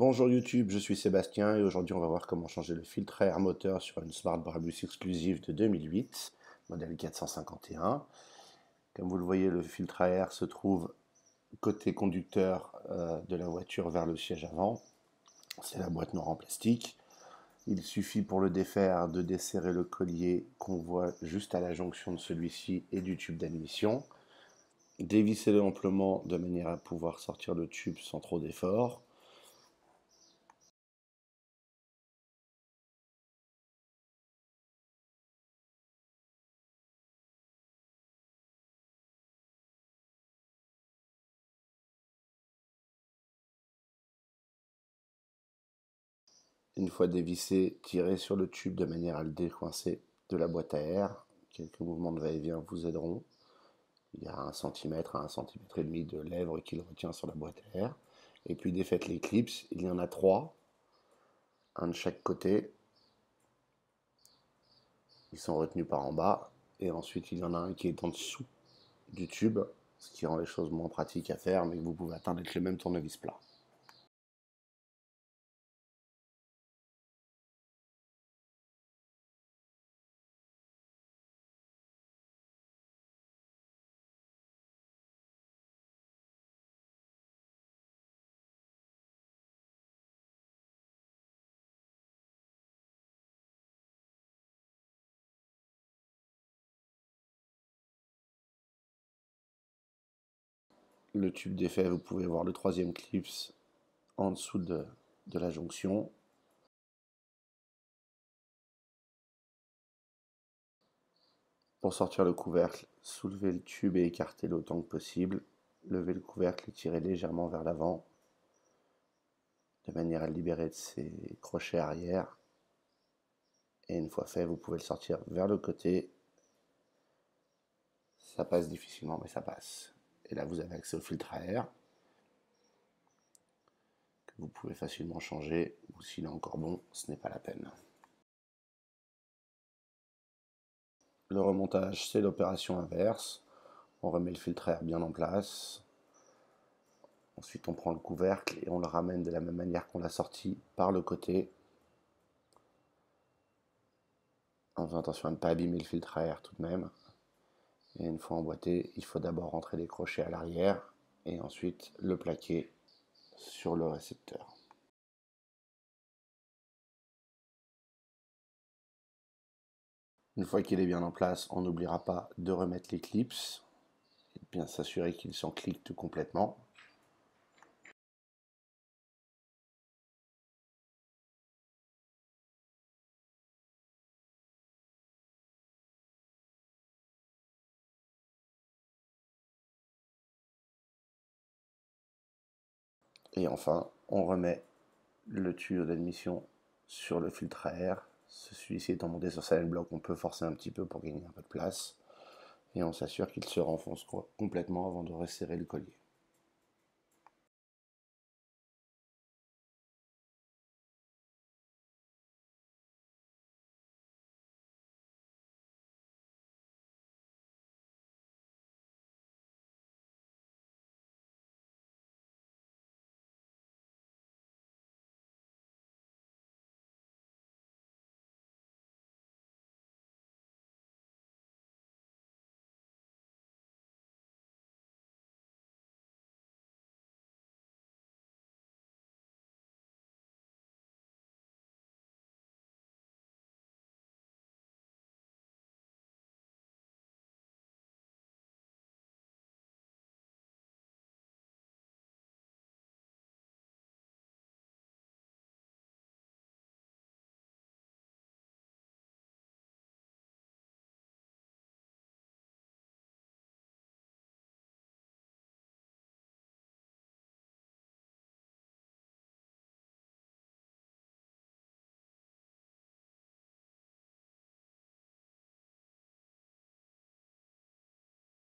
Bonjour YouTube, je suis Sébastien et aujourd'hui on va voir comment changer le filtre à air moteur sur une Smart Brabus exclusive de 2008, modèle 451. Comme vous le voyez, le filtre à air se trouve côté conducteur de la voiture vers le siège avant. C'est la boîte noire en plastique. Il suffit pour le défaire de desserrer le collier qu'on voit juste à la jonction de celui-ci et du tube d'admission. Dévisser-le amplement de manière à pouvoir sortir le tube sans trop d'effort. Une fois dévissé, tirez sur le tube de manière à le décoincer de la boîte à air. Quelques mouvements de va-et-vient vous aideront. Il y a 1 cm à 1,5 cm de lèvre qui le retient sur la boîte à air. Et puis défaites les clips, il y en a 3, un de chaque côté. Ils sont retenus par en bas. Et ensuite il y en a un qui est en dessous du tube, ce qui rend les choses moins pratiques à faire, mais que vous pouvez atteindre avec le même tournevis plat. Le tube défait, vous pouvez voir le 3e clip en dessous de la jonction. Pour sortir le couvercle, soulevez le tube et écartez-le autant que possible. Levez le couvercle et tirez légèrement vers l'avant, de manière à le libérer de ses crochets arrière. Et une fois fait, vous pouvez le sortir vers le côté. Ça passe difficilement, mais ça passe. Et là, vous avez accès au filtre à air, que vous pouvez facilement changer, ou s'il est encore bon, ce n'est pas la peine. Le remontage, c'est l'opération inverse. On remet le filtre à air bien en place. Ensuite, on prend le couvercle et on le ramène de la même manière qu'on l'a sorti par le côté, en faisant attention à ne pas abîmer le filtre à air tout de même. Et une fois emboîté, il faut d'abord rentrer les crochets à l'arrière et ensuite le plaquer sur le récepteur. Une fois qu'il est bien en place, on n'oubliera pas de remettre les clips et bien s'assurer qu'ils s'encliquent complètement. Et enfin, on remet le tuyau d'admission sur le filtre à air. Celui-ci étant monté sur sa bloc, on peut forcer un petit peu pour gagner un peu de place. Et on s'assure qu'il se renfonce complètement avant de resserrer le collier.